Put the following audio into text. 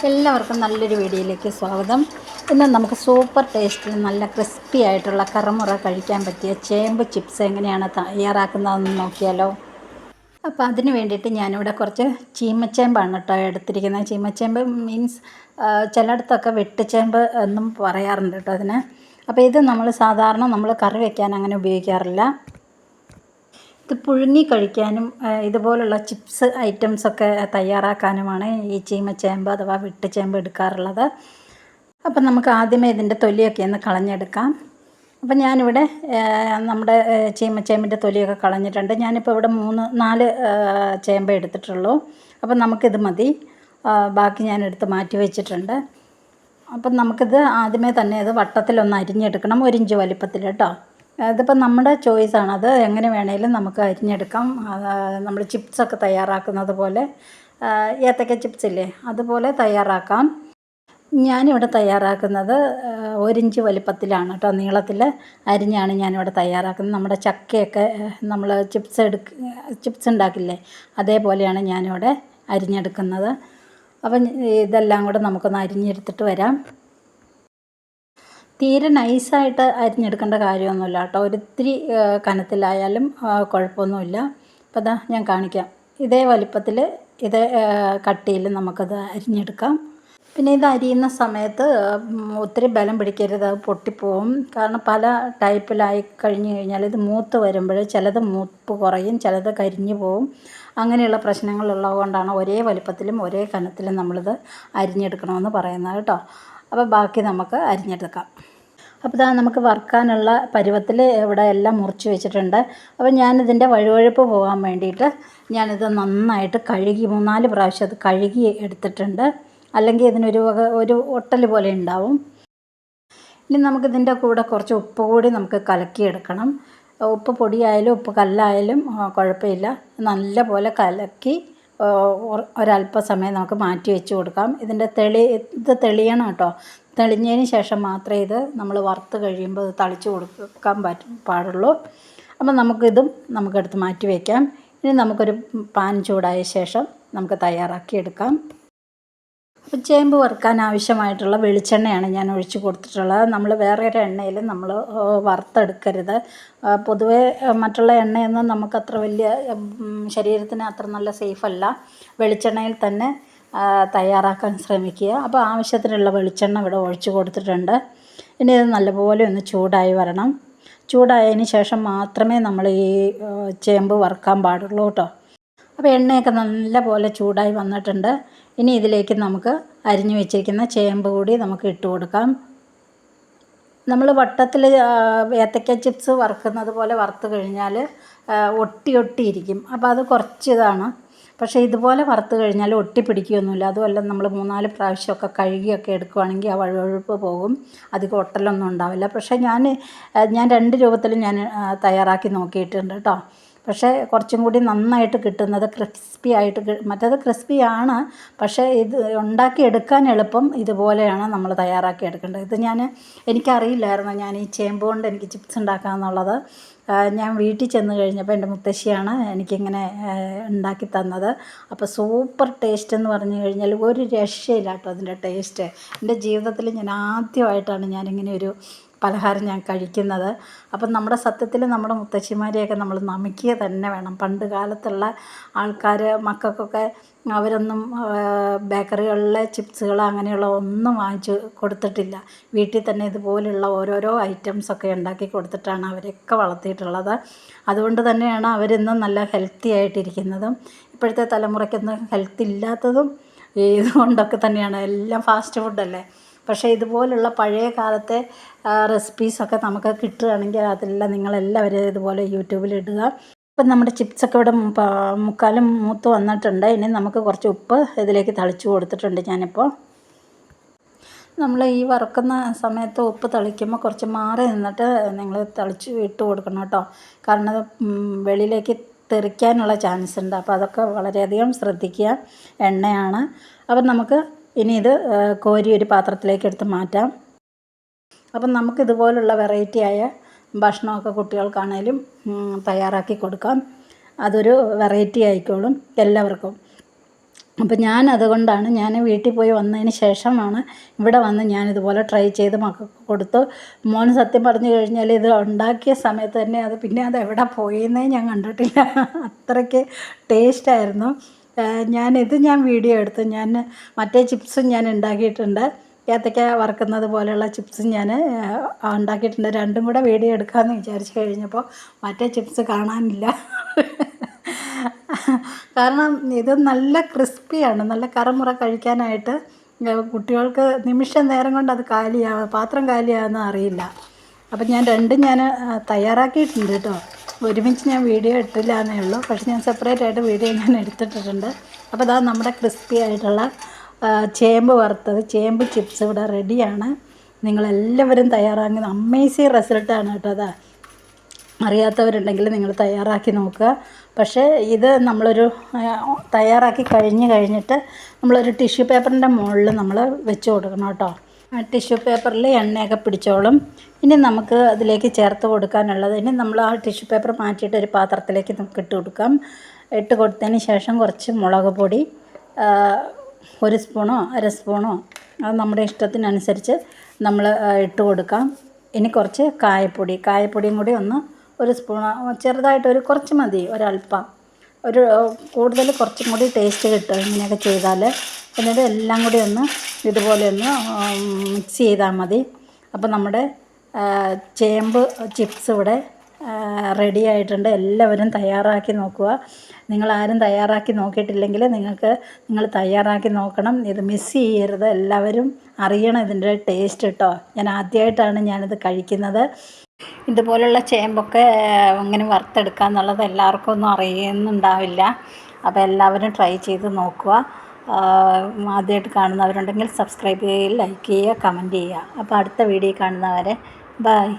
എല്ലാവർക്കും നല്ലൊരു വീഡിയോയിലേക്ക് സ്വാഗതം. ഇന്ന് നമുക്ക് സൂപ്പർ ടേസ്റ്റിൽ നല്ല ക്രിസ്പി ആയിട്ടുള്ള കറമുറ കഴിക്കാൻ പറ്റിയ ചേമ്പ് ചിപ്സ് എങ്ങനെയാണ് തയ്യാറാക്കുന്നതെന്ന് നോക്കിയാലോ. അപ്പോൾ അതിന് വേണ്ടിയിട്ട് ഞാനിവിടെ കുറച്ച് ചീമച്ചേമ്പാണ് കേട്ടോ എടുത്തിരിക്കുന്നത്. ചീമച്ചേമ്പ് മീൻസ് ചിലയിടത്തൊക്കെ വെട്ടുചേമ്പ് എന്നും പറയാറുണ്ട് കേട്ടോ അതിന്. അപ്പോൾ ഇത് നമ്മൾ കറി വയ്ക്കാൻ അങ്ങനെ ഉപയോഗിക്കാറില്ല. ഇത് പുഴുങ്ങി കഴിക്കാനും ഇതുപോലുള്ള ചിപ്സ് ഐറ്റംസൊക്കെ തയ്യാറാക്കാനുമാണ് ഈ ചീമച്ചേമ്പ് അഥവാ വെട്ടുചേമ്പ് എടുക്കാറുള്ളത്. അപ്പം നമുക്ക് ആദ്യമേ ഇതിൻ്റെ തൊലിയൊക്കെ ഒന്ന് കളഞ്ഞെടുക്കാം. അപ്പം ഞാനിവിടെ നമ്മുടെ ചീമച്ചേമ്പിൻ്റെ തൊലിയൊക്കെ കളഞ്ഞിട്ടുണ്ട്. ഞാനിപ്പോൾ ഇവിടെ 3-4 ചേമ്പ് എടുത്തിട്ടുള്ളൂ. അപ്പം നമുക്കിത് മതി. ബാക്കി ഞാൻ എടുത്ത് മാറ്റി വെച്ചിട്ടുണ്ട്. അപ്പം നമുക്കിത് ആദ്യമേ തന്നെ ഇത് വട്ടത്തിലൊന്ന് അരിഞ്ഞെടുക്കണം, 1 ഇഞ്ച് വലിപ്പത്തിൽ കേട്ടോ. ഇതിപ്പോൾ നമ്മുടെ ചോയ്സാണ്, അത് എങ്ങനെ വേണേലും നമുക്ക് അരിഞ്ഞെടുക്കാം. നമ്മൾ ചിപ്സൊക്കെ തയ്യാറാക്കുന്നത് പോലെ, ഏത്തക്ക ചിപ്സ് ഇല്ലേ അതുപോലെ തയ്യാറാക്കാം. ഞാനിവിടെ തയ്യാറാക്കുന്നത് 1 ഇഞ്ച് വലിപ്പത്തിലാണ് കേട്ടോ, നീളത്തിൽ അരിഞ്ഞാണ് ഞാനിവിടെ തയ്യാറാക്കുന്നത്. നമ്മുടെ ചക്കയൊക്കെ നമ്മൾ ചിപ്സ് ഉണ്ടാക്കില്ലേ അതേപോലെയാണ് ഞാനിവിടെ അരിഞ്ഞെടുക്കുന്നത്. അപ്പം ഇതെല്ലാം കൂടെ നമുക്കൊന്ന് അരിഞ്ഞെടുത്തിട്ട് വരാം. തീരെ നൈസായിട്ട് അരിഞ്ഞെടുക്കേണ്ട കാര്യമൊന്നുമില്ല കേട്ടോ, ഒരിത്തിരി കനത്തിലായാലും കുഴപ്പമൊന്നുമില്ല. അപ്പോൾ അതാ ഞാൻ കാണിക്കാം. ഇതേ വലിപ്പത്തിൽ ഇതേ കട്ടിയിൽ നമുക്കത് അരിഞ്ഞെടുക്കാം. പിന്നെ ഇത് അരിയുന്ന സമയത്ത് ഒത്തിരി ബലം പിടിക്കരുത്, അത് പൊട്ടിപ്പോവും. കാരണം പല ടൈപ്പിലായി കഴിഞ്ഞ് കഴിഞ്ഞാൽ ഇത് മൂത്ത് വരുമ്പോൾ ചിലത് മൂപ്പ് കുറയും, ചിലത് കരിഞ്ഞു പോവും. അങ്ങനെയുള്ള പ്രശ്നങ്ങളുള്ളത് കൊണ്ടാണ് ഒരേ വലിപ്പത്തിലും ഒരേ കനത്തിലും നമ്മളിത് അരിഞ്ഞെടുക്കണമെന്ന് പറയുന്നത് കേട്ടോ. അപ്പോൾ ബാക്കി നമുക്ക് അരിഞ്ഞെടുക്കാം. അപ്പോൾ ഇതാ നമുക്ക് വറുക്കാനുള്ള പരുവത്തിൽ ഇവിടെ എല്ലാം മുറിച്ച് വെച്ചിട്ടുണ്ട്. അപ്പോൾ ഞാനിതിൻ്റെ വഴുവഴുപ്പ് പോകാൻ വേണ്ടിയിട്ട് ഞാനിത് നന്നായിട്ട് കഴുകി 3-4 പ്രാവശ്യം അത് കഴുകി എടുത്തിട്ടുണ്ട്. അല്ലെങ്കിൽ ഇതിനൊരു ഒട്ടൽ പോലെ ഉണ്ടാവും. ഇനി നമുക്കിതിൻ്റെ കൂടെ കുറച്ച് ഉപ്പ് കൂടി നമുക്ക് കലക്കിയെടുക്കണം. ഉപ്പ് പൊടിയായാലും ഉപ്പ് കല്ലായാലും കുഴപ്പമില്ല. നല്ല പോലെ കലക്കി ഒരല്പസമയം നമുക്ക് മാറ്റി വെച്ച് കൊടുക്കാം. ഇത് തെളിയണം കേട്ടോ. തെളിഞ്ഞതിന് ശേഷം മാത്രമേ ഇത് നമ്മൾ വറുത്ത് കഴിയുമ്പോൾ ഇത് തളിച്ച് കൊടുക്കാൻ പാടുള്ളൂ. അപ്പം നമുക്കെടുത്ത് മാറ്റി വയ്ക്കാം. ഇനി നമുക്കൊരു പാൻ ചൂടായ ശേഷം നമുക്ക് തയ്യാറാക്കിയെടുക്കാം. അപ്പം ചേമ്പ് വറുക്കാൻ ആവശ്യമായിട്ടുള്ള വെളിച്ചെണ്ണയാണ് ഞാൻ ഒഴിച്ച് കൊടുത്തിട്ടുള്ളത്. നമ്മൾ വേറെ ഒരു എണ്ണയിൽ നമ്മൾ വറുത്തെടുക്കരുത്. പൊതുവേ മറ്റുള്ള എണ്ണയൊന്നും നമുക്കത്ര വലിയ ശരീരത്തിന് അത്ര നല്ല സേഫല്ല. വെളിച്ചെണ്ണയിൽ തന്നെ തയ്യാറാക്കാൻ ശ്രമിക്കുക. അപ്പോൾ ആവശ്യത്തിനുള്ള വെളിച്ചെണ്ണ ഇവിടെ ഒഴിച്ച് കൊടുത്തിട്ടുണ്ട്. ഇനി ഇത് നല്ലപോലെ ഒന്ന് ചൂടായി വരണം. ചൂടായതിന് ശേഷം മാത്രമേ നമ്മൾ ഈ ചേമ്പ് വറുക്കാൻ പാടുള്ളൂ കേട്ടോ. അപ്പോൾ എണ്ണയൊക്കെ നല്ല പോലെ ചൂടായി വന്നിട്ടുണ്ട്. ഇനി ഇതിലേക്ക് നമുക്ക് അരിഞ്ഞു വെച്ചിരിക്കുന്ന ചേമ്പ് കൂടി നമുക്ക് ഇട്ട് കൊടുക്കാം. നമ്മൾ വട്ടത്തിൽ ഏത്തക്ക ചിപ്സ് വറുക്കുന്നത് പോലെ വറുത്ത് കഴിഞ്ഞാൽ ഒട്ടിയിരിക്കും. അപ്പോൾ അത് കുറച്ച് ഇതാണ്. പക്ഷേ ഇതുപോലെ വറുത്ത് കഴിഞ്ഞാൽ ഒട്ടിപ്പിടിക്കുകയൊന്നുമില്ല. അതുമല്ല നമ്മൾ 3-4 പ്രാവശ്യമൊക്കെ കഴുകിയൊക്കെ എടുക്കുകയാണെങ്കിൽ ആ വഴുവഴുപ്പ് പോകും, അധികം ഒട്ടലൊന്നും ഉണ്ടാവില്ല. പക്ഷേ ഞാൻ 2 രൂപത്തിൽ ഞാൻ തയ്യാറാക്കി നോക്കിയിട്ടുണ്ട് കേട്ടോ. പക്ഷേ കുറച്ചും കൂടി നന്നായിട്ട് കിട്ടുന്നത് ക്രിസ്പി ആയിട്ട്, മറ്റേത് ക്രിസ്പിയാണ്, പക്ഷേ ഇത് ഉണ്ടാക്കിയെടുക്കാൻ എളുപ്പം ഇതുപോലെയാണ് നമ്മൾ തയ്യാറാക്കി എടുക്കേണ്ടത്. ഇത് എനിക്കറിയില്ലായിരുന്നു ഞാൻ ഈ ചേമ്പ് കൊണ്ട് എനിക്ക് ചിപ്സ് ഉണ്ടാക്കാമെന്നുള്ളത്. ഞാൻ വീട്ടിൽ ചെന്ന് കഴിഞ്ഞപ്പോൾ എൻ്റെ മുത്തശ്ശിയാണ് എനിക്കിങ്ങനെ ഉണ്ടാക്കി തന്നത്. അപ്പോൾ സൂപ്പർ ടേസ്റ്റ് എന്ന് പറഞ്ഞു കഴിഞ്ഞാൽ ഒരു രക്ഷയില്ല കേട്ടോ അതിൻ്റെ ടേസ്റ്റ്. എൻ്റെ ജീവിതത്തിൽ ഞാൻ ആദ്യമായിട്ടാണ് ഞാനിങ്ങനെ ഒരു പലഹാരം ഞാൻ കഴിക്കുന്നത്. അപ്പം നമ്മുടെ മുത്തശ്ശിമാരെയൊക്കെ നമ്മൾ നമിക്കുക തന്നെ വേണം. പണ്ട് കാലത്തുള്ള ആൾക്കാർ മക്കൾക്കൊക്കെ അവരൊന്നും ബേക്കറികളിലെ ചിപ്സുകൾ അങ്ങനെയുള്ള ഒന്നും വാങ്ങിച്ച് കൊടുത്തിട്ടില്ല. വീട്ടിൽ തന്നെ ഇതുപോലുള്ള ഓരോരോ ഐറ്റംസൊക്കെ ഉണ്ടാക്കി കൊടുത്തിട്ടാണ് അവരൊക്കെ വളർത്തിയിട്ടുള്ളത്. അതുകൊണ്ട് തന്നെയാണ് അവരിന്നും നല്ല ഹെൽത്തി ആയിട്ടിരിക്കുന്നതും. ഇപ്പോഴത്തെ തലമുറയ്ക്കൊന്നും ഹെൽത്ത് ഇല്ലാത്തതും ഇതുകൊണ്ടൊക്കെ തന്നെയാണ്. എല്ലാം ഫാസ്റ്റ് ഫുഡല്ലേ. പക്ഷേ ഇതുപോലുള്ള പഴയ കാലത്തെ റെസിപ്പീസൊക്കെ നമുക്ക് കിട്ടുകയാണെങ്കിൽ അതെല്ലാം നിങ്ങളെല്ലാവരും ഇതുപോലെ യൂട്യൂബിലിടുക. ഇപ്പം നമ്മുടെ ചിപ്സൊക്കെ ഇവിടെ മുക്കാലും മൂത്ത് വന്നിട്ടുണ്ട്. ഇനി നമുക്ക് കുറച്ച് ഉപ്പ് ഇതിലേക്ക് തളിച്ച് കൊടുത്തിട്ടുണ്ട് ഞാനിപ്പോൾ. നമ്മൾ ഈ വറുക്കുന്ന സമയത്ത് ഉപ്പ് തളിക്കുമ്പോൾ കുറച്ച് മാറി നിന്നിട്ട് നിങ്ങൾ ഇട്ട് കൊടുക്കണം കേട്ടോ. കാരണം അത് വെളിയിലേക്ക് തെറിക്കാനുള്ള ചാൻസ് ഉണ്ട്. അപ്പോൾ അതൊക്കെ വളരെയധികം ശ്രദ്ധിക്കുക. എണ്ണയാണ്. അപ്പം നമുക്ക് ഇനി ഇത് കോരി ഒരു പാത്രത്തിലേക്ക് എടുത്ത് മാറ്റാം. അപ്പം നമുക്കിതുപോലുള്ള വെറൈറ്റിയായ ഭക്ഷണമൊക്കെ അപ്പോൾ ഞാൻ അതുകൊണ്ടാണ് ഞാൻ വീട്ടിൽ പോയി വന്നതിന് ശേഷമാണ് ഇവിടെ വന്ന് ഞാനിതുപോലെ ട്രൈ ചെയ്ത് മക്കൾക്ക് കൊടുത്തു. മോൻ സത്യം പറഞ്ഞു കഴിഞ്ഞാൽ ഇത് ഉണ്ടാക്കിയ സമയത്ത് തന്നെ പിന്നെ അത് എവിടെ പോയെന്നേ ഞാൻ കണ്ടിട്ടില്ല. അത്രയ്ക്ക് ടേസ്റ്റായിരുന്നു. ഞാൻ വീഡിയോ എടുത്തു. ഞാൻ മറ്റേ ചിപ്സും ഞാൻ ഉണ്ടാക്കിയിട്ടുണ്ട്. ഏത്തയ്ക്ക വറുക്കുന്നത് പോലെയുള്ള ചിപ്സും ഞാൻ ഉണ്ടാക്കിയിട്ടുണ്ട്. രണ്ടും കൂടെ വീഡിയോ എടുക്കാമെന്ന് വിചാരിച്ച് കഴിഞ്ഞപ്പോൾ മറ്റേ ചിപ്സ് കാണാനില്ല. കാരണം ഇത് നല്ല ക്രിസ്പിയാണ്, നല്ല കറമുറ കഴിക്കാനായിട്ട്. കുട്ടികൾക്ക് നിമിഷ നേരം കൊണ്ട് അത് പാത്രം കാലിയാകുന്ന അറിയില്ല. അപ്പം ഞാൻ രണ്ടും തയ്യാറാക്കിയിട്ടുണ്ട് കേട്ടോ. ഒരുമിച്ച് ഞാൻ വീഡിയോ ഇട്ടില്ല എന്നേ ഉള്ളൂ. പക്ഷെ ഞാൻ സെപ്പറേറ്റ് ആയിട്ട് വീഡിയോ ഞാൻ എടുത്തിട്ടുണ്ട്. അപ്പോൾ അതാ നമ്മുടെ ക്രിസ്പി ആയിട്ടുള്ള ചേമ്പ് വറുത്തത്, ചേമ്പ് ചിപ്സ് ഇവിടെ റെഡിയാണ്. നിങ്ങളെല്ലാവരും തയ്യാറാക്കുന്ന അമേസിങ് റിസൾട്ടാണ് കേട്ടോ. അതാ അറിയാത്തവരുണ്ടെങ്കിൽ നിങ്ങൾ തയ്യാറാക്കി നോക്കുക. പക്ഷേ ഇത് നമ്മളൊരു തയ്യാറാക്കി കഴിഞ്ഞിട്ട് നമ്മളൊരു ടിഷ്യൂ പേപ്പറിൻ്റെ മുകളിൽ നമ്മൾ വെച്ച് കൊടുക്കണം കേട്ടോ. ആ ടിഷ്യൂ പേപ്പറിൽ എണ്ണയൊക്കെ പിടിച്ചോളും. ഇനി നമുക്ക് അതിലേക്ക് ചേർത്ത് കൊടുക്കാനുള്ളത്, ഇനി നമ്മൾ ആ ടിഷ്യൂ പേപ്പർ മാറ്റിയിട്ട് ഒരു പാത്രത്തിലേക്ക് നമുക്ക് ഇട്ട് കൊടുക്കാം. ഇട്ട് കൊടുത്തതിന് ശേഷം കുറച്ച് മുളക് പൊടി 1 സ്പൂണോ 1/2 സ്പൂണോ അത് നമ്മുടെ ഇഷ്ടത്തിനനുസരിച്ച് നമ്മൾ ഇട്ട് കൊടുക്കാം. ഇനി കുറച്ച് കായപ്പൊടിയും കൂടി ഒന്ന് 1 സ്പൂൺ, ചെറുതായിട്ട് കുറച്ച് മതി, ഒരല്പം, കൂടുതൽ കുറച്ചും കൂടി ടേസ്റ്റ് കിട്ടും ഇങ്ങനെയൊക്കെ ചെയ്താൽ. എന്നിട്ട് എല്ലാം കൂടി ഇതുപോലെ മിക്സ് ചെയ്താൽ മതി. അപ്പോൾ നമ്മുടെ ചേമ്പ് ചിപ്സ് ഇവിടെ റെഡി ആയിട്ടുണ്ട്. എല്ലാവരും തയ്യാറാക്കി നോക്കുക. നിങ്ങളാരും തയ്യാറാക്കി നോക്കിയിട്ടില്ലെങ്കിൽ നിങ്ങൾ തയ്യാറാക്കി നോക്കണം. ഇത് മിസ് ചെയ്യരുത്. എല്ലാവരും അറിയണം ഇതിൻ്റെ ടേസ്റ്റ് കേട്ടോ. ഞാൻ ആദ്യമായിട്ടാണ് ഞാനിത് കഴിക്കുന്നത്. ഇതുപോലുള്ള ചേമ്പൊക്കെ ഇങ്ങനെ വറുത്തെടുക്കുക എന്നുള്ളത് എല്ലാവർക്കും ഒന്നും അറിയുന്നുണ്ടാവില്ല. അപ്പോൾ എല്ലാവരും ട്രൈ ചെയ്ത് നോക്കുക. ആദ്യമായിട്ട് കാണുന്നവരുണ്ടെങ്കിൽ സബ്സ്ക്രൈബ് ചെയ്യുക, ലൈക്ക് ചെയ്യുക, കമൻറ്റ് ചെയ്യുക. അപ്പോൾ അടുത്ത വീഡിയോ കാണുന്നവരെ ബൈ.